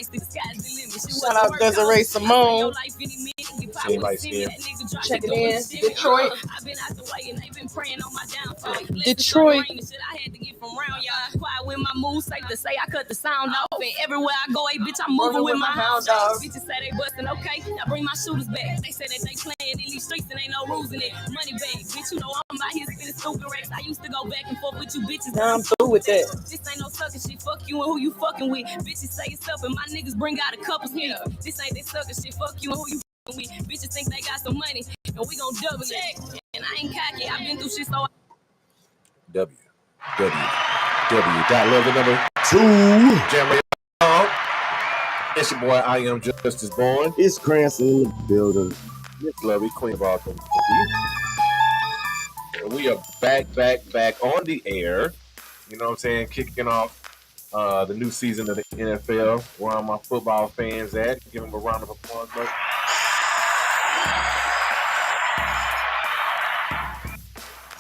Shout out Desiree Simone. Checking in. Detroit. Detroit. With my moves safe to say I cut the sound off. And everywhere I go, hey bitch, I'm moving with my hound dogs. Bitches say they bustin', okay. I bring my shooters back. They say that they playing in these streets and ain't no rules in it. Money bag, bitch, you know I'm out here spinning stupid racks. I used to go back and forth with you bitches. Now I'm through with that. This ain't no sucker shit. Fuck you and who you fucking with. Bitches say it's up and my niggas bring out a couple sneaks. This ain't that sucker shit. Fuck you and who you fucking with. Bitches think they got some money and we gon' double it. And I ain't cocky. I've been through shit so. Level number 2. It's your boy, I am Justice Born. It's Cranston in the building. It's Lovey, Queen of all things. And we are back on the air. You know what I'm saying? Kicking off the new season of the NFL. Where all my football fans at? Give them a round of applause, bro.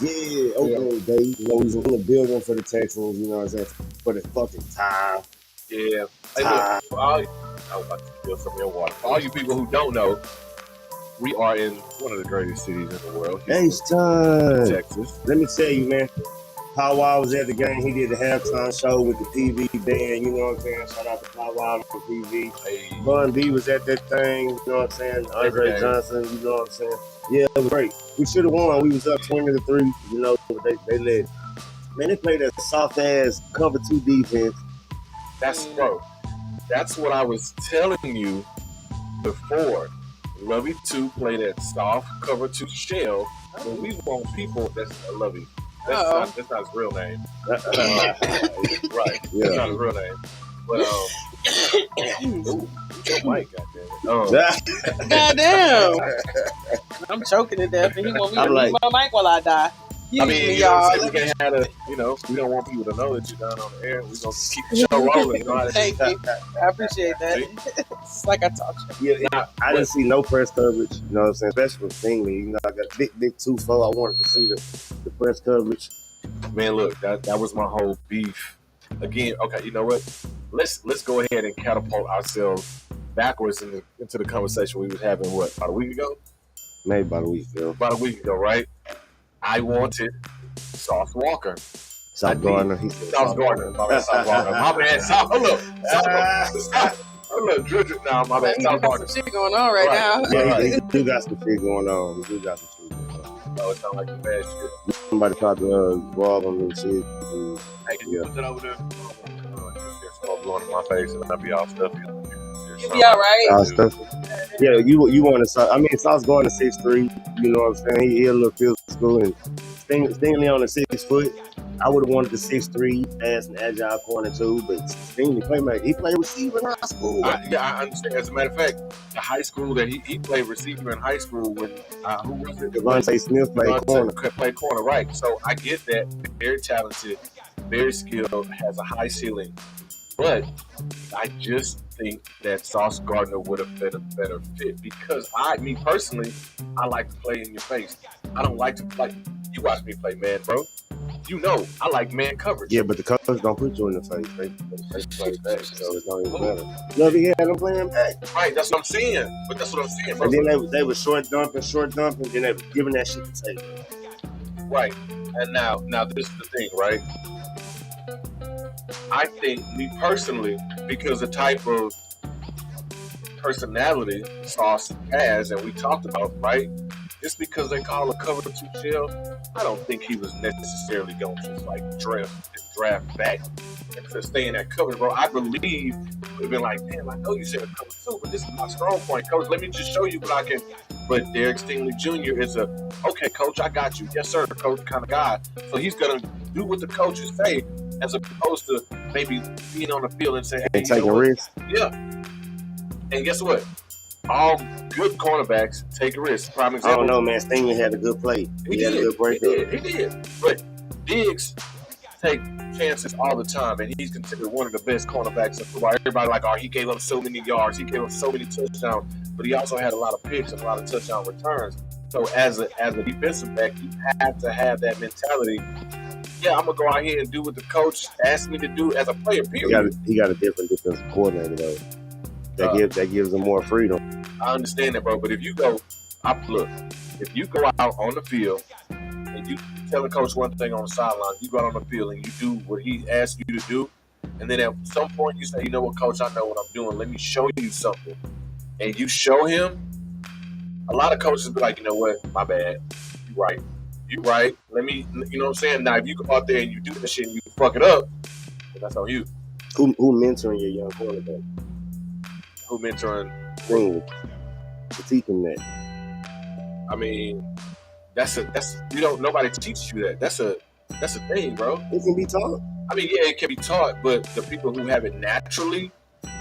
Yeah, okay, Dave. You know, he's in the building for the Texans, you know what I'm saying? For the fucking time. Yeah. Hey, look, for all, I was about to spill some of your water. For all you people who don't know, we are in one of the greatest cities in the world. H-Time. Texas. Let me tell you, man. Powwow was at the game. He did the halftime show with the PV band, you know what I'm saying? Shout out to Powwow for PV. Hey. Bun B was at that thing, you know what I'm saying? Andre Johnson, you know what I'm saying? Yeah, it was great. We should have won. We was up 20-3, you know, they led. Man, they played that soft-ass cover 2 defense. That's what I was telling you before. Lovey 2 play that soft cover 2 shell, but we want people that's Lovey. That's not his real name. Right. Yeah. That's not his real name. But ooh, your mic, goddamn. Goddamn. I'm choking to death and he want me to leave my mic while I die. I mean, y'all. We can't have we don't want people to know that you're down on the air. We're going to keep the show rolling. You know how to Thank you. I appreciate that. It's like I talk shit. Yeah, I didn't see no press coverage, you know what I'm saying? Especially with Stingley. You know, I got big 2-4. I wanted to see the press coverage. Man, look, that was my whole beef. Again, okay, you know what? Let's go ahead and catapult ourselves backwards into the conversation we was having, about a week ago? Maybe about a week ago. About a week ago, right? I wanted Sauce Walker. Sauce Gardner. Sauce Gardner. My bad, Sauce Walker. My bad, Sauce. Hold up. Dredge now. My bad, Sauce Walker. Some shit going on right now. Yeah, he do got some shit going on. Oh, it sounds like some bad shit. Somebody tried to rob him and shit. Hey, can you put that over there? It's all blowing in my face and I'll be all stuffy. You'll be all right. Yeah, you want to. I mean, Sauce Gardner 6'3", you know what I'm saying? He a little physical, and Stingley on the 6 foot. I would have wanted the 6'3", fast and agile corner too, but Stingley playmaker. He played receiver in high school. I understand. As a matter of fact, the high school that he played receiver in high school when who was it? Devontae Smith played corner. Played corner, right? So I get that. Very talented, very skilled, has a high ceiling, but I just think that Sauce Gardner would have been a better fit because me personally, I like to play in your face. I don't like to play. You watch me play man, bro. You know, I like man coverage. Yeah, but the coverage don't put you in the face. They play back, so it's not even matter. No, he had them playing back. Right, that's what I'm saying. But that's what I'm saying, bro. And then they were short dumping, then they were giving that shit to take. Right. And now this is the thing, right? I think, me personally, because the type of personality Sauce has, and we talked about, right? Just because they call a cover 2 shell, I don't think he was necessarily going to like draft back and to stay in that cover, bro. I believe would have been like, damn, I know you said a cover 2, but this is my strong point, coach. Let me just show you what I can. But Derek Stingley Jr. is okay, coach, I got you. Yes, sir, coach kind of guy. So he's gonna do what the coaches say, as opposed to maybe being on the field and saying, hey, and taking risks. Yeah. And guess what? All good cornerbacks take a risk. Prime example. I don't know, man. Stingley had a good play. He had a good break. He did. But Diggs take chances all the time, and he's considered one of the best cornerbacks in football. Everybody he gave up so many yards, he gave up so many touchdowns, but he also had a lot of picks and a lot of touchdown returns. So as a defensive back, you have to have that mentality. Yeah, I'm gonna go out here and do what the coach asked me to do as a player. Period. He got a different defensive coordinator though. That gives them more freedom. I understand that, bro. But if you go out on the field and you tell the coach one thing on the sideline, you go out on the field and you do what he asks you to do, and then at some point you say, you know what, coach, I know what I'm doing. Let me show you something. And you show him, a lot of coaches be like, you know what, my bad. You right. Let me, you know what I'm saying? Now, if you go out there and you do this shit and you fuck it up, then that's on you. Who mentoring your young quarterback? Who mentoring? Critiquing that. I mean, nobody teaches you that. That's a thing, bro. It can be taught. I mean, yeah, it can be taught, but the people who have it naturally,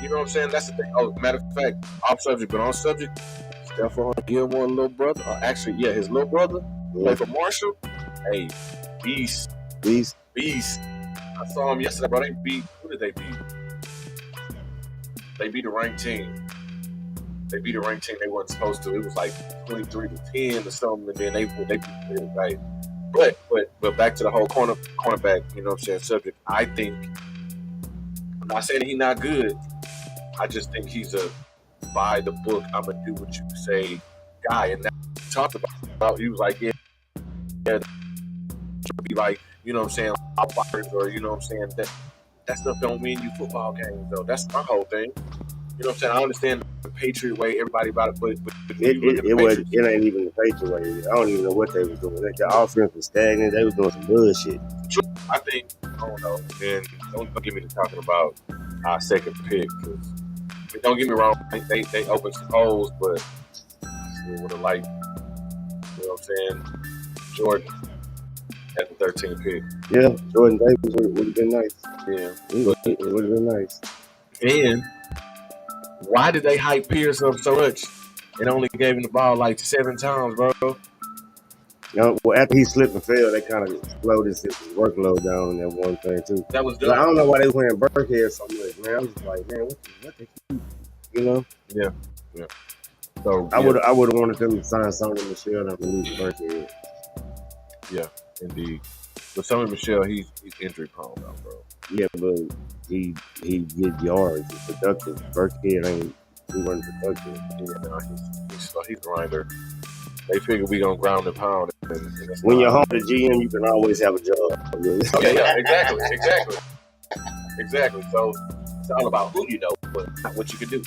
you know what I'm saying? That's the thing. Oh, matter of fact, off subject, but on subject, Stephon Gilmore, little brother, or actually, yeah, his little brother, played for Marshall. Hey, beast. I saw him yesterday, bro. Who did they beat? They beat a ranked team. They wasn't supposed to. It was like 23-10 or something, and then they beat it, right? But back to the whole cornerback, you know what I'm saying, subject. I think, I'm not saying he's not good. I just think he's a by the book, I'm gonna do what you say guy. And that he talked about, he was like, yeah, be like, you know what I'm saying, outliers, or you know what I'm saying, that stuff don't mean you football games though. That's my whole thing. You know what I'm saying? I understand the Patriot way, everybody about it, but it ain't even the Patriot way. I don't even know what they was doing. The offense was stagnant. They was doing some bullshit. I think, I don't know, and don't get me to talking about our second pick, because don't get me wrong, they opened some holes, but I still would have liked, you know what I'm saying, Jordan at the 13th pick. Yeah, Jordan Davis would have been nice. Yeah. It would have been nice. And why did they hype Pierce up so much and only gave him the ball like 7 times, bro? You know, well, after he slipped and fell, they kind of slowed his workload down in that one thing, too. That was done. I don't know why they were playing Burkhead so much, man. I was just like, man, what they keep, you know? Yeah. So I would have wanted them to sign Sonny Michel and release Burkhead. Yeah, indeed. But Sonny Michel, he's injury prone now, bro. Yeah, but he get yards. He's productive. Burkhead he wasn't productive. Yeah, no, he's a grinder. They figure we gonna ground and pound. When you're home to GM, you can always have a job. Okay, yeah, exactly. So it's all about who you know, but not what you can do.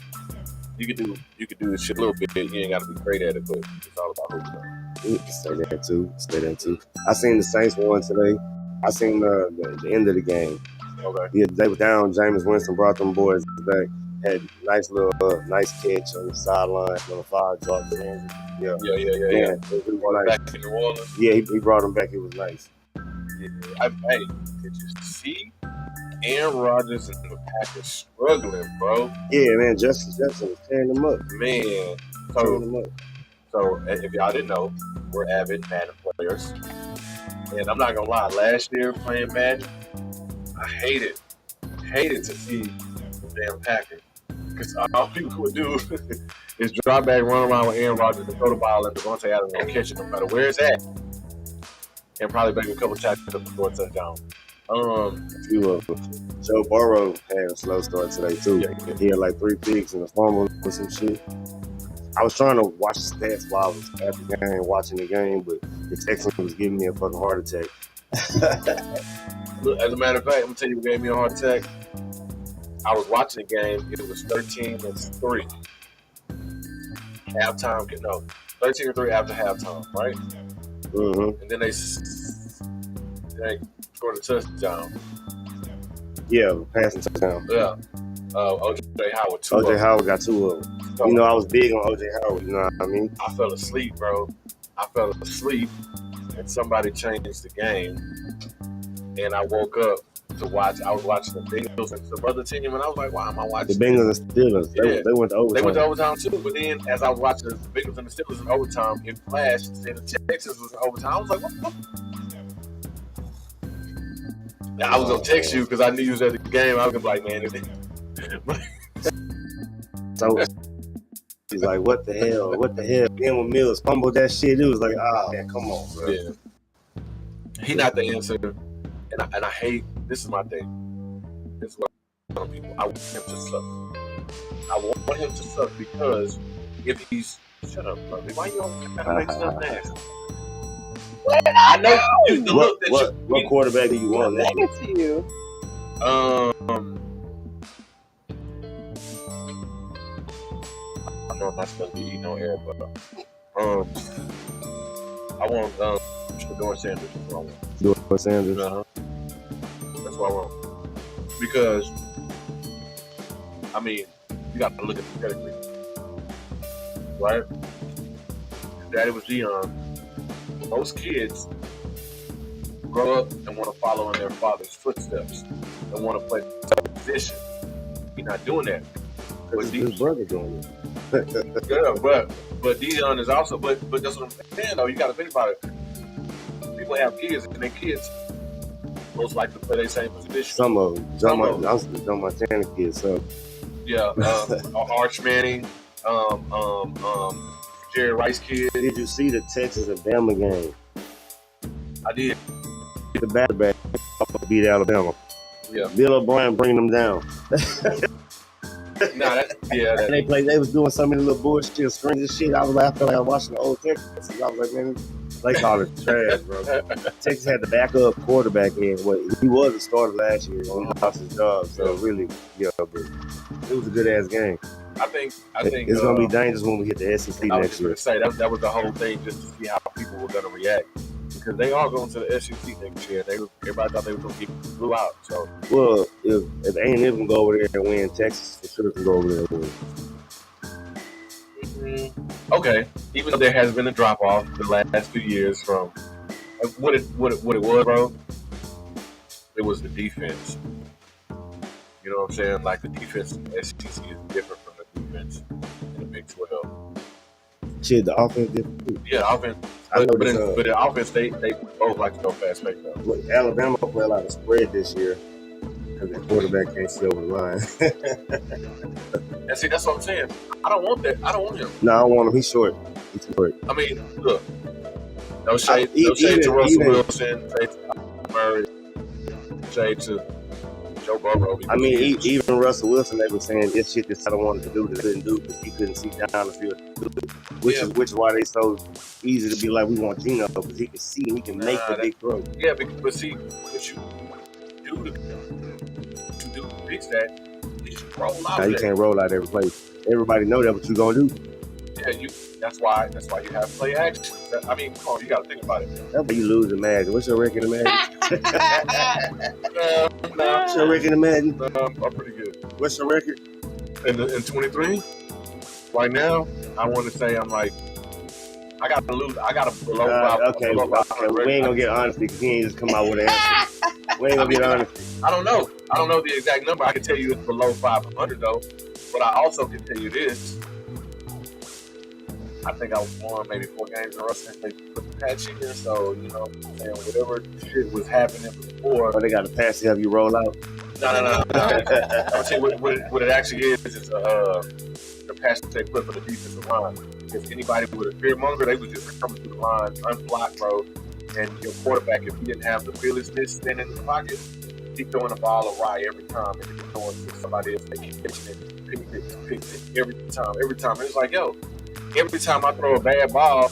You can do this shit a little bit. You ain't gotta be great at it, but it's all about who you know. Say that too. I seen the Saints won today. I seen the end of the game. Okay. Yeah, they were down. Jameis Winston brought them boys back. Had nice catch on the sideline, little 5-yard thing. Yeah. He brought nice. Back in New Orleans. Yeah, he brought them back. It was nice. Yeah. Hey, did you see Aaron Rodgers and the Packers struggling, bro? Yeah, man. Justin Jefferson was tearing them up. Man. So if y'all didn't know, we're avid Madden players. And I'm not gonna lie, last year playing Madden, I hated to see the damn Packers. Because all people would do is drop back, run around with Aaron Rodgers and throw the ball at Devontae Adams and catch it no matter where it's at. And probably make a couple tackles up before a touchdown. Joe Burrow had a slow start today too. Yeah. He had like 3 picks and a fumble or some shit. I was trying to watch the stats while I was at the game, watching the game, but the Texans was giving me a fucking heart attack. Look, as a matter of fact, I'm gonna tell you what gave me a heart attack. I was watching the game. It was 13-3. 13-3 after halftime, right? Mm-hmm. And then they scored a touchdown. Yeah, passing touchdown. Yeah. O.J. Howard. O.J. Howard got 2 of them. So, you know, I was big on O.J. Howard. You know what I mean? I fell asleep, bro. And somebody changed the game. And I woke up to watch. I was watching the Bengals and some other team, and I was like, "Why am I watching?" The Bengals and Steelers. Yeah. They went to overtime. They went to overtime too. But then, as I was watching the Bengals and the Steelers in overtime, it flashed saying the Texans was in overtime. I was like, "What the fuck?" I was gonna text you because I knew you was at the game. I was gonna be like, "Man." So he's like, "What the hell? What the hell?" Emil Mills fumbled that shit. It was like, "Oh man, come on, bro." Yeah. He not the answer, and I hate. This is my thing. This is what some people. I want him to suck. I want him to suck because if he's shut up, bro. Why you always gotta make stuff nasty? I know you, the look that what quarterback do you want? Back it to you. I know I'm not supposed to be eating on air, but I want Shador Sanders. That's what I want. Shador Sanders. That's what I want. Because I mean, you got to look at the pedigree, right? His daddy was Dion. Most kids grow up and want to follow in their father's footsteps and want to play the position. He's not doing that. His brother doing it. Yeah, but Dion is also, but that's what I'm saying though. You got to think about it. People have kids, and their kids most likely play their same position. Some of them. I was talking about Montana kids. So yeah, Arch Manning, Jerry Rice kid. Did you see the Texas and Bama game? I did. The back beat Alabama. Yeah. Bill O'Brien bringing them down. They was doing so many little bullshit screens and shit. I felt like I was watching the old Texas. I was like, man, they call it trash, bro. Texas had the backup quarterback in. He was a starter last year. He lost his job, so really, yeah, but it was a good ass game. I think it's gonna be dangerous when we hit the SEC next year. I was just gonna say that was the whole thing, just to see how people were gonna react. Because they are going to the SEC next year. Everybody thought they were going to get blew out. So, well, if A&M can go over there and win, Texas for sure can go over there and win. Mm-hmm. Okay, even though there has been a drop off the last few years from what it was, bro. It was the defense. You know what I'm saying? Like the defense in the SEC is different from the defense in the Big 12. Shit, the offense different. Yeah, offense. But the offense, they both like to go fast pace though. Look, Alabama play a lot of spread this year because their quarterback can't see over the line. And see, that's what I'm saying. I don't want that. I don't want him. No, I don't want him. He's short. I mean, look. No shade to Russell Wilson. Shade to Murray. Shade to Joe Burrow. I mean, even Russell Wilson, they were saying this shit that I don't want to do, that couldn't do because he couldn't see down the field to do it. Which is why they so easy to be like, we want Geno because he can see and he can make the big throw. Yeah, but see, what you do to fix that is you roll out. Now, you can't roll out every play. Everybody know that what you gonna do. Yeah, that's why you have play action. I mean, come on, you got to think about it. That's why you lose in Madden. What's your record in Madden? What's your record in Madden? I'm pretty good. What's your record? In 23? Right now, I want to say I'm like, I got to lose. I got to below 5. Okay, we ain't gonna get honesty because he ain't just come out with an answer. We ain't gonna get honesty. I don't know the exact number. I can tell you it's below 500 though. But I also can tell you this. I think I won maybe 4 games in a row since they put the patch in here. So, you know, whatever shit was happening before. Oh, they got a pass to have you roll out? No. I'll tell you what it actually is the pass that they put for the defensive line. Because anybody with a fear monger, they was just coming through the line unblocked, bro. And your quarterback, if he didn't have the fearlessness standing in the pocket, he's throwing the ball awry every time. And he's throwing to somebody else. They keep catching it, pick it every time. And it's like, yo, every time I throw a bad ball,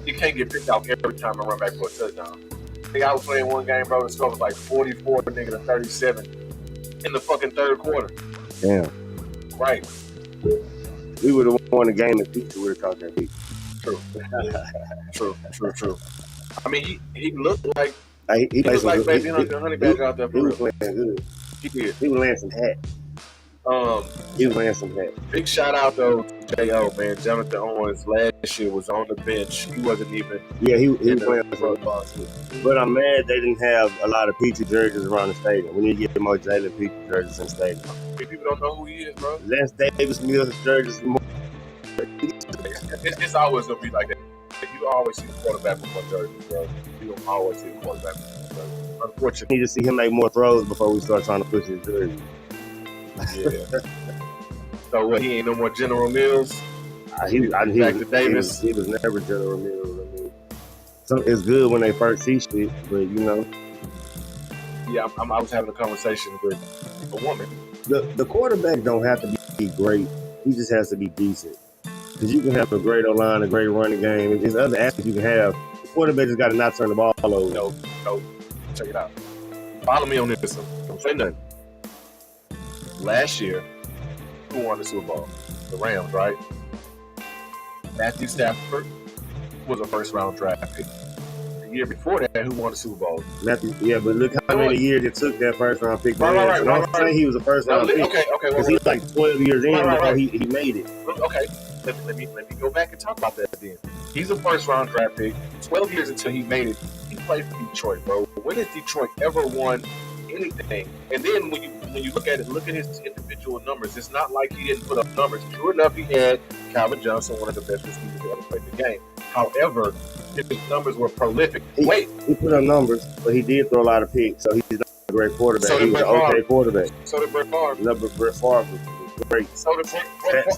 he can't get picked out every time I run back for a touchdown. I think I was playing one game, bro, the score was like 44 to 37 in the fucking third quarter. Damn. Right. We would have won the game if Pizza would have caught that beat. True. I mean, he looked like he looked like baby honey badger out there. He was playing good. He did. He was laying some hat. He was laying some hat. Big shout out though to J.O., man. Jonathan Owens last year was on the bench. He wasn't even. Yeah, he was playing for the. But I'm mad they didn't have a lot of Pizza jerseys around the stadium. We need to get more Jalen Pizza jerseys in the stadium. People don't know who he is, bro. Lance Davis Mills jerseys. It's always gonna be like that. You always see the quarterback with more jerseys, bro. You don't always see the quarterback with more jerseys. Unfortunately, we need to see him make more throws before we start trying to push his jersey. Yeah. So what? He ain't no more General Mills. He was never General Mills. I mean, it's good when they first see shit, but you know. Yeah, I was having a conversation with a woman. The quarterback don't have to be be great. He just has to be decent. Because you can have a great O-line, a great running game, and just other aspects you can have. The quarterback just got to not turn the ball over. No. Check it out. Follow me on this one. Don't say nothing. Last year, who won the Super Bowl? The Rams, right? Matthew Stafford was a first-round draft pick. The year before that, who won the Super Bowl? Matthew, yeah, but look how many years it took that first-round pick. Right. I'm saying he was a first-round pick. Okay. Because he was like 12 years in before he made it. Okay. Let me go back and talk about that then. He's a first-round draft pick. 12 years until he made it. He played for Detroit, bro. When has Detroit ever won anything? And then when you look at his individual numbers. It's not like he didn't put up numbers. True enough, he had Calvin Johnson, one of the best receivers to ever play the game. However, his numbers were prolific. He put up numbers, but he did throw a lot of picks, so he's not a great quarterback. So he was an okay quarterback. So did Brett Favre. No, but Brett Favre was great. So did Brett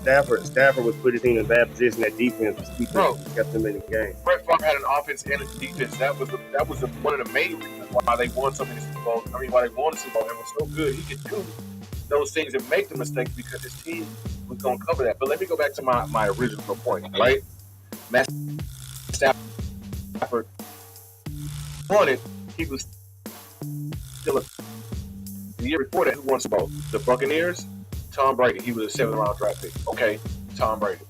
Favre. Stafford was putting his team in a bad position. That defense was kept them in the game. Brett Favre had an offense and a defense. That was one of the main reasons why they won so many Super Bowls. Why they won the Super Bowl and was so good. He could do those things and make the mistakes because his team was going to cover that. But let me go back to my original point, right? Matt Stafford won it. He was still the year before that, who won the Super Bowl? The Buccaneers. Tom Brady. He was a 7th-round draft pick. Okay, Tom Brady.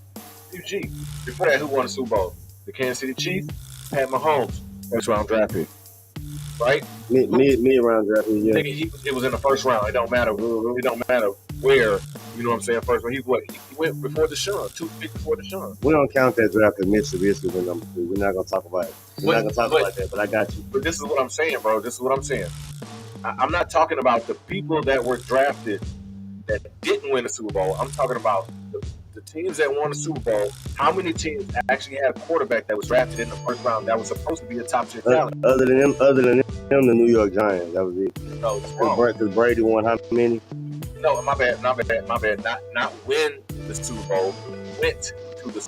UG. Before that, who won the Super Bowl? The Kansas City Chiefs. Pat Mahomes. 1st-round draft pick. Right? Mid-round draft pick, yeah. It was in the 1st round. It don't matter. It don't matter where. You know what I'm saying? First round. He went before Deshaun. 2 picks before Deshaun. We don't count that draft because Mitch Trubisky went number 2. We're not going to talk about it. We're not going to talk about that, but I got you. But this is what I'm saying, bro. This is what I'm saying. I'm not talking about the people that were drafted that didn't win the Super Bowl. I'm talking about the teams that won the Super Bowl. How many teams actually had a quarterback that was drafted in the 1st round that was supposed to be a top 10 talent? Other than them, the New York Giants. That was it. No, it's wrong. Because Brady won how many? No, my bad. Not win the Super Bowl. Went to the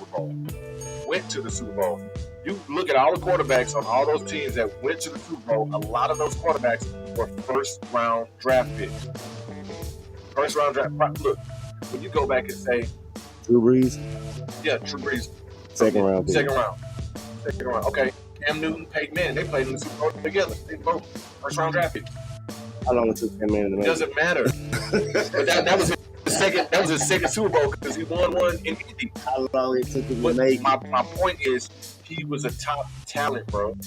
Super Bowl. You look at all the quarterbacks on all those teams that went to the Super Bowl. A lot of those quarterbacks were 1st-round draft picks. 1st-round draft. Look, when you go back and say Drew Brees. Yeah, Drew Brees. 2nd round. Second round. Okay. Cam Newton, Peyton Manning, they played in the Super Bowl together. They both 1st-round draft picks. How long it took Cam Manning to make it? Doesn't matter. But that was his second. That was his 2nd Super Bowl because he won one in Indy. How long it took him to make it? My point is, he was a top talent, bro.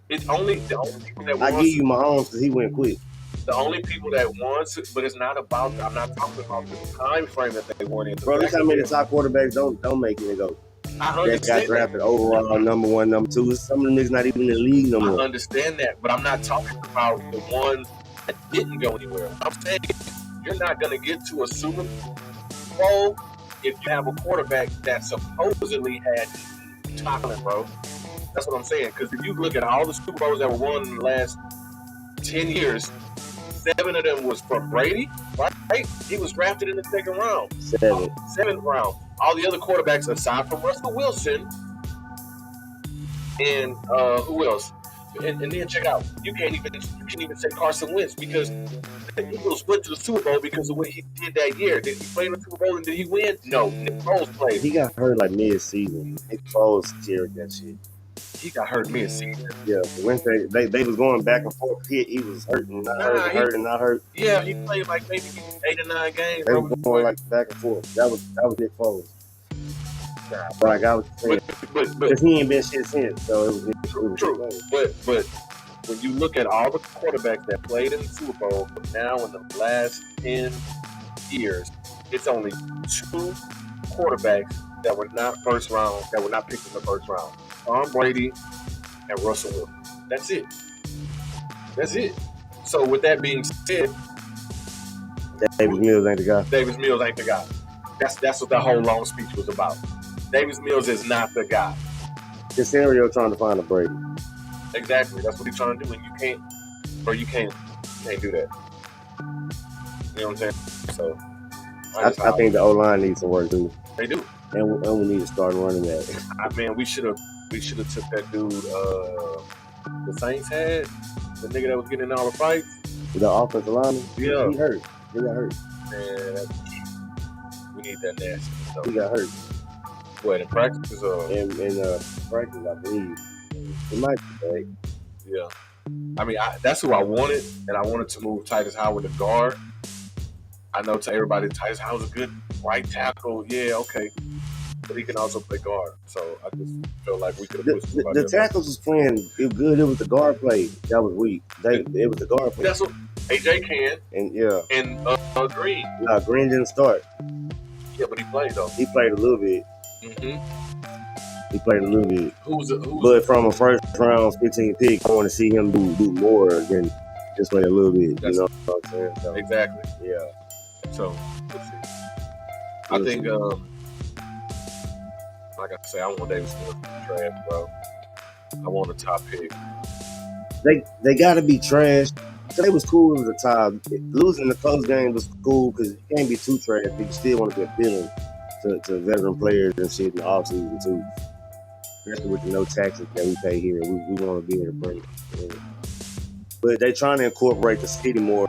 It's only the only people that won. I give you Mahomes because he went quick. The only people that won, but it's not about. I'm not talking about the time frame that they won in. Bro, look how many top quarterbacks don't make it and go. That got drafted overall, number 1, number 2. Some of them is not even in the league no more. I understand that, but I'm not talking about the ones that didn't go anywhere. I'm saying you're not going to get to a Super Bowl if you have a quarterback that supposedly had talent, bro. That's what I'm saying. Because if you look at all the Super Bowls that were won in the last 10 years, 7 of them was from Brady, right? He was drafted in the 2nd round. 7th round. All the other quarterbacks, aside from Russell Wilson, and who else? And then check out, you can't even say Carson Wentz because the Eagles went to the Super Bowl because of what he did that year. Did he play in the Super Bowl and did he win? No, Nick Foles played. He got hurt like mid-season. Nick Foles carried that shit. He got hurt mid-season. Yeah, Wednesday they was going back and forth. He was hurting, not hurt. Yeah, he played like maybe 8 or 9 games. They were going like back and forth. That was Nick Foles. But like I was saying, because he ain't been shit since, so it was true. But when you look at all the quarterbacks that played in the Super Bowl, now in the last 10 years, it's only 2 quarterbacks that were not 1st round, that were not picked in the 1st round. Tom Brady and Russell Wilson. That's it. So with that being said, Davis Mills ain't the guy. That's what the whole long speech was about. Davis Mills is not the guy. The scenario trying to find a Brady. Exactly. That's what he's trying to do, and you can't do that. You know what I'm saying? So I think the O-line needs some work too. They do. And we need to start running that. Man, we should have took that dude the Saints had, the nigga that was getting in all the fights. The offensive lineman? Yeah. He got hurt. Man, need that nasty. So. He got hurt. What, in practice? In practice, I believe. It might be right. Yeah. I mean, that's who I wanted, and I wanted to move Titus Howard to guard. I know to everybody, Titus Howard's a good right tackle. Yeah, okay. But he can also play guard. So I just felt like we could have pushed the tackles was playing good. It was the guard play that was weak. It was the guard play. That's what AJ can. And yeah. And Green. Nah, Green didn't start. Yeah, but he played though. He played a little bit. He played a little bit. But from a first round 15 pick, I want to see him do more than just play a little bit. You know what I'm saying? So, exactly. Yeah. So let's see. I think like I say, I want Davis Mills to be trash, bro. I want a top pick. They gotta be trash. They was cool at the time. Losing the close game was cool because you can't be too trash, but you still want to be appealing to veteran players and shit in the offseason too. Especially with the no taxes that we pay here. We want to be able to bring it. But they trying to incorporate the city more.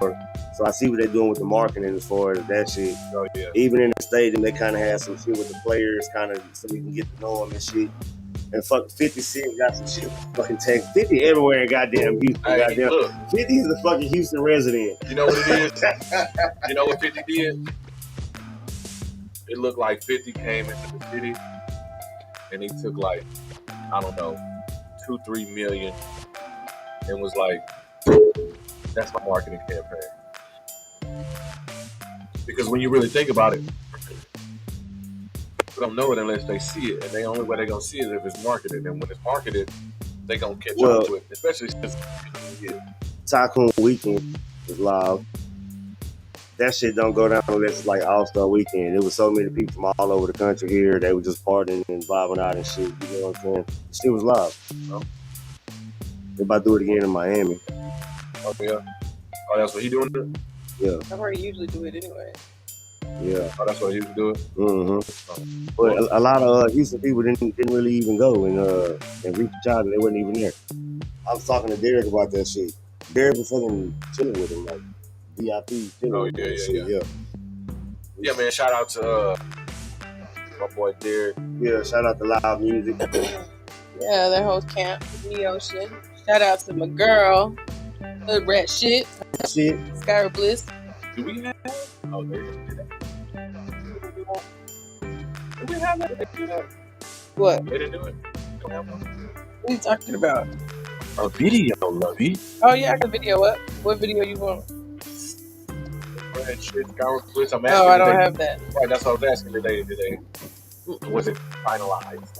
So I see what they're doing with the marketing as far as that shit. Oh, yeah. Even in the stadium, they kind of have some shit with the players, kind of so we can get to know them and shit. And fuck 50 Cent got some shit with fucking Texas. 50 everywhere in goddamn Houston. Hey, look, 50 is a fucking Houston resident. You know what it is? You know what 50 did? It looked like 50 came into the city and he took like, I don't know, 2-3 million and was like, that's my marketing campaign. Because when you really think about it, people don't know it unless they see it, and the only way they're gonna see it is if it's marketed. And when it's marketed, they gonna catch on to it, especially since Tycoon Weekend is live. That shit don't go down unless it's like All-Star Weekend. There was so many people from all over the country here. They were just partying and vibing out and shit. You know what I'm saying? The shit was live. Oh. They about to do it again in Miami. Oh yeah. Oh, that's what he doing it? Yeah. I've already usually do it anyway. Yeah. Oh, that's what he used to do it? Mm-hmm. But a lot of Houston people didn't really even go and reach out and they wasn't even there. I was talking to Derek about that shit. Derek was fucking chilling with him, like VIP chilling. Oh, yeah. Yeah, man, shout out to my boy Derek. Yeah, shout out to Live Music. Yeah, their whole camp, Neo shit. Shout out to my girl, Hood Rat Shit. Skyra Bliss. Do we have? Oh, they didn't do that. Do we have that? Did they do that? What? They didn't do it. Don't have one. What are you talking about? A video, Lovey. Oh yeah, I got video up. What video you want? Rat Shit, Skyra Bliss. I'm asking. Oh, I don't have that. Right, that's what I was asking today. Was it finalized?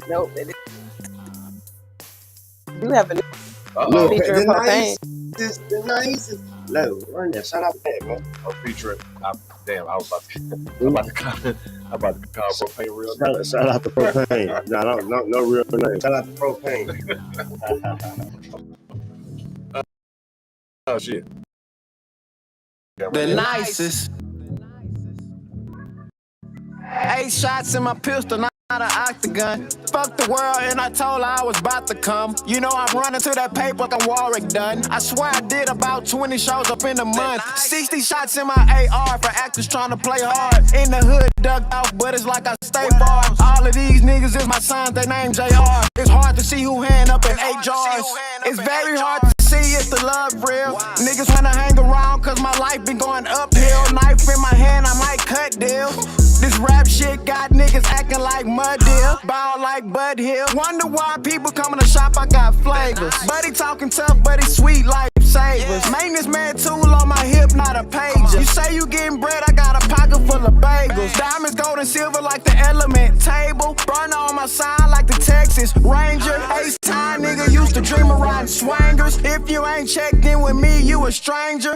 Nope, it didn't. You have a new Uh-oh. feature of propane. The nicest. No, run that. Shout out to that, man. I'm featuring. Damn, I was about to call propane real name. Shout out to propane. No real name. Shout out to propane. Oh shit. The nicest. 8 shots in my pistol, not an octagon. Fuck the world and I told her I was about to come. You know I'm running to that paper like I'm Warwick Dunn. I swear I did about 20 shows up in the month. 60 shots in my AR for actors trying to play hard. In the hood, ducked off, but it's like I stay far. All of these niggas is my sons, they name JR. It's hard to see who hand up in 8 jars. It's very hard to see if the love real. Niggas wanna hang around cause my life been going uphill. Knife in my hand, I might cut deals. This rap shit got niggas acting like mud deal. Ball like Bud Hill. Wonder why people come in the shop, I got flavors. Buddy talking tough, but he sweet like savers. Maintenance man tool on my hip, not a pager. You say you getting bread, I got a pocket full of bagels. Diamonds, gold, and silver like the element table. Burn on my sign like the Texas Ranger. Ace time nigga used to dream of riding swangers. If you ain't checked in with me, you a stranger.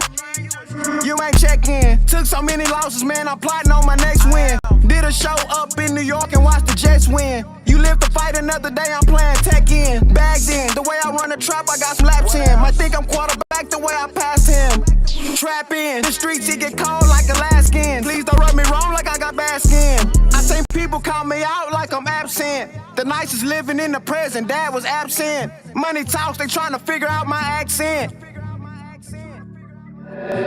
You ain't checked in. Took so many losses, man, I'm plotting on my next win. Did a show up in New York and watched the Jets win. You live to fight another day, I'm playing tech in. Bagged in, the way I run the trap, I got some laps in. Might think I'm quarterback the way I pass him. Trap in, the streets, it get cold like Alaskan. Please don't rub me wrong like I got bad skin. I seen people call me out like I'm absent. The nicest living in the present, dad was absent. Money talks, they trying to figure out my accent.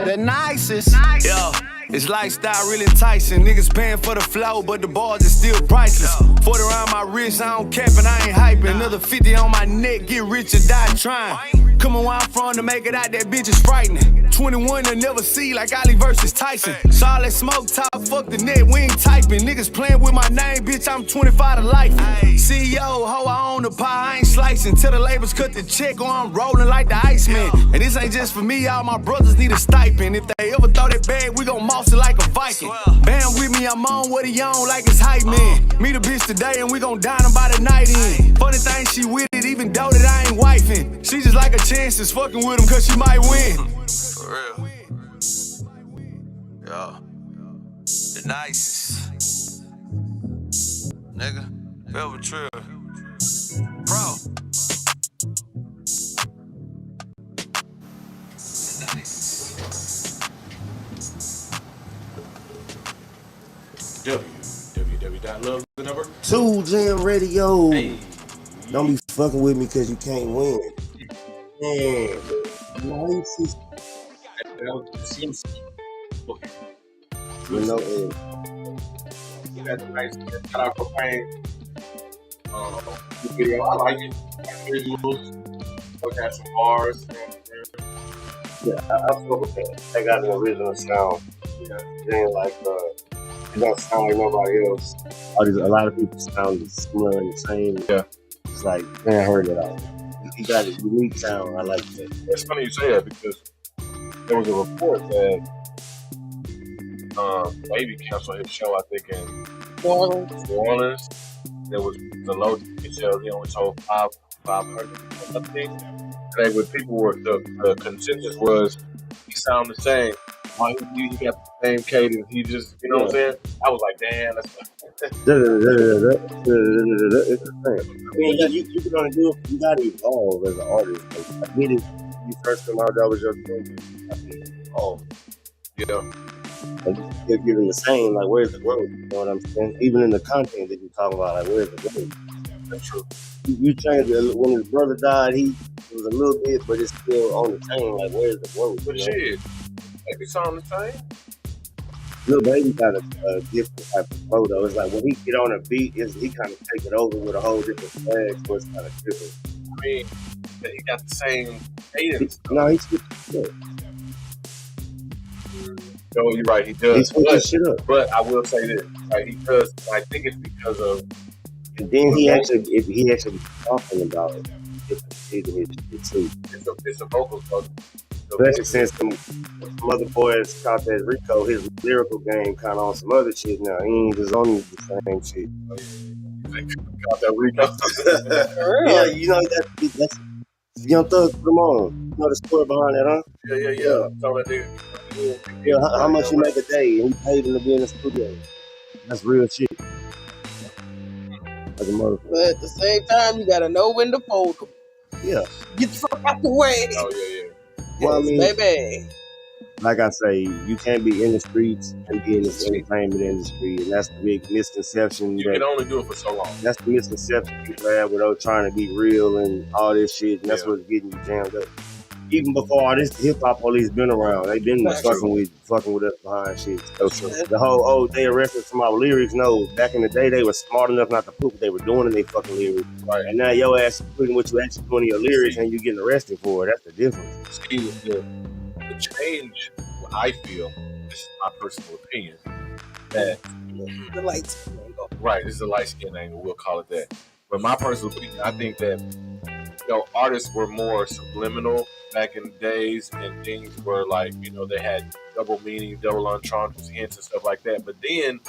The nicest. Yo. It's lifestyle really enticing. Niggas paying for the flow, but the bars is still priceless. 40 around my wrist, I don't cap and I ain't hyping. Another 50 on my neck, get rich or die trying. Coming where I'm from to make it out, that bitch is frightening. 21 to never see like Ali versus Tyson. Saw that smoke top, fuck the net, we ain't typing. Niggas playing with my name, bitch, I'm 25 to life. CEO, ho, I own the pie, I ain't slicing. Till the labels cut the check or I'm rolling like the Iceman. And this ain't just for me, all my brothers need a stipend. If they ever throw that bag, we gon' moss it like a Viking. Bam with me, I'm on what he on like it's hype man. Meet a bitch today and we gon' dine him by the night in. Funny thing, she with it, even though that I ain't wifing. She just like a chance is fucking with him cause she might win. For real. Yo. The nicest. Nigga. Velvet Trill. Bro. The nicest. www.love2 Jam Radio. Hey. Don't be fucking with me because you can't win. Man, nicest. With no end. That's nice. Shout out for playing. The video, I like it. Visuals. Look at some bars. Yeah, I fuck with that. They got an original sound. Yeah. Then like it don't sound like nobody else. A lot of people sound similar and the same. Yeah. It's like, man, I heard it all. He got a unique sound. I like that. It's funny you say that because there was a report that Baby canceled his show, I think, in New Orleans. There was the low ticket sales. He only sold 500. I think. And when people were, the consensus was he sound the same. He got the same cadence. He just, you know what I'm saying? I was like, damn, that's. It's the same. I mean, you can only do it. You gotta evolve as an artist. Like, I get it. You first come out, that was your thing. I think evolve. Yeah. Like, if you're the same, like, where's the growth? You know what I'm saying? Even in the content that you talk about, like, where's the growth? That's true. You changed it. When his brother died, it was a little bit, but it's still on the chain. Like, where's the growth? But shit, maybe sound the same. Lil Baby got a different type of flow, though. It's like when he get on a beat, he kind of take it over with a whole different flag, so it's kind of different. I mean, he got the same cadence. No, he switched it up. No, you're right, he does. He switches shit up. But I will say this, like, he does. I think it's because of. And then he actually talking about it. It's a vocal struggle. Especially since some other boys caught that Rico, his lyrical game kind of on some other shit now. He ain't just on the same shit. Caught that Rico. Yeah, you know that's Young Thug. Come on, you know the story behind that, huh? Yeah. So that nigga. Yeah, how much you make a day, and he paid him to be in the studio. That's real shit. Like a motherfucker. But at the same time, you gotta know when to fold them. Yeah. Get the fuck out the way. Oh yeah. Well, I mean, baby. like I say, you can't be in the streets and be in this entertainment industry, and that's the big misconception. You can only do it for so long. That's the misconception people have without trying to be real and all this shit, and that's what's getting you jammed up. Even before all this, hip hop police been around. They been fucking with us behind shit. So the whole they arrested some of our lyrics. No, back in the day they were smart enough not to put what they were doing in their fucking lyrics. Right. And now your ass is putting what you actually doing in your lyrics, and you getting arrested for it. That's the difference. See, the change, what I feel, this is my personal opinion, that the light skin angle. Right, this is a light skin angle. We'll call it that. But my personal opinion, I think that artists were more subliminal back in the days, and things were like, they had double meaning, double entendres, hints and stuff like that. But then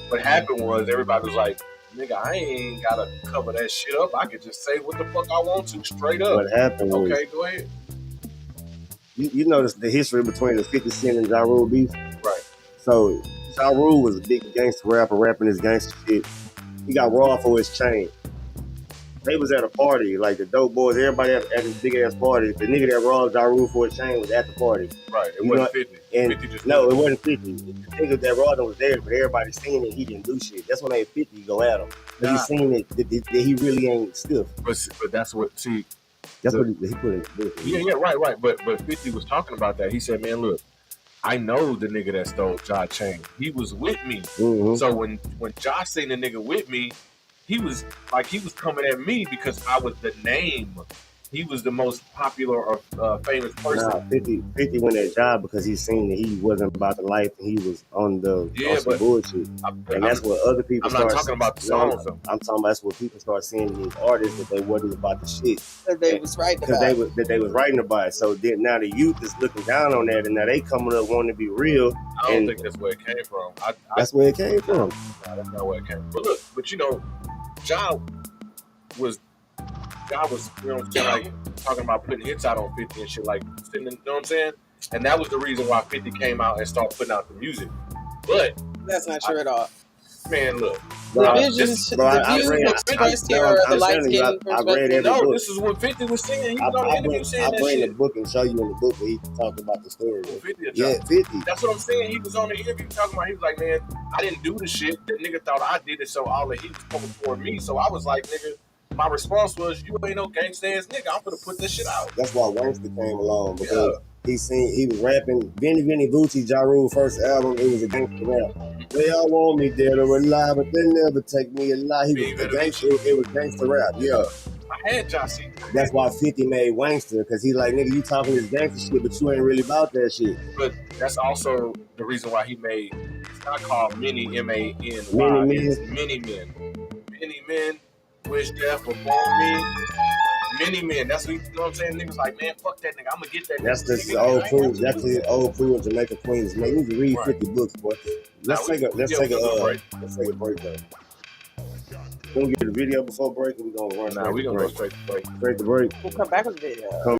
what happened was everybody was like, nigga, I ain't gotta cover that shit up. I could just say what the fuck I want to, straight up. What happened was, okay, go ahead. You notice the history between the 50 Cent and Ja Rule beef? Right. So Ja Rule was a big gangster rapper rapping his gangster shit. He got raw for his chain. They was at a party, like the dope boys, everybody at this big ass party. The nigga that robbed Ja Rule for his chain was at the party. Right, it wasn't 50. And 50 just no, it wasn't 50. The nigga that robbed him was there, but everybody seen it, he didn't do shit. That's when they 50 go at him. But he seen it, that he really ain't stiff. But that's what, that's what he put in the book. Yeah, right. But 50 was talking about that. He said, man, look, I know the nigga that stole Ja chain. He was with me. Mm-hmm. So when Josh seen the nigga with me, he was coming at me because I was the name. He was the most popular or famous person. Nah, 50 went that job because he seen that he wasn't about the life and he was on some bullshit. And that's what other people I'm start. not talking about the songs though. I'm talking about that's what people start seeing in these artists that they wasn't about the shit. That they was writing about. That they was writing about it. So then now the youth is looking down on that and now they coming up wanting to be real. I don't think that's where it came from. That's where it came from. No, that's not where it came from. But look, you know, Ja was, you know what I'm saying, like talking about putting hits out on 50 and shit, like, you know what I'm saying? And that was the reason why 50 came out and started putting out the music. But that's not true at all. Man, look. The views expressed here are the light skin perspective. No, this is what 50 was saying. He was on the interview saying that shit. I'll bring the book and show you in the book where he talked about the story. 50 yeah, 50. That's what I'm saying. He was on the interview talking about, he was like, man, I didn't do the shit. The nigga thought I did it, so all of he was coming for me. So I was like, nigga, my response was, you ain't no gangsta ass nigga. I'm gonna put this shit out. That's why Wangster came along because he was rapping Vinny Gucci, Ja Rule first album. It was a gangster rap. They all want me dead or alive, but they never take me alive. He was a gangster. It was gangster rap. Yeah. I had Jossie. That's why 50 made Wangster, because he like, nigga, you talking this gangster shit, but you ain't really about that shit. But that's also the reason why he made, it's not called Many, M-A-N-Y. Many Men. Many men wish death upon me. Many men. That's what, you know what I'm saying? Niggas like, man, fuck that nigga. I'm gonna get that. That's the old crew. That's the old crew in Jamaica Queens. Man, you need to read 50 books, boy. Let's take a break though. We're gonna get the video before break and we're gonna run. We're gonna go straight to break. Straight to break. We'll come back with the video.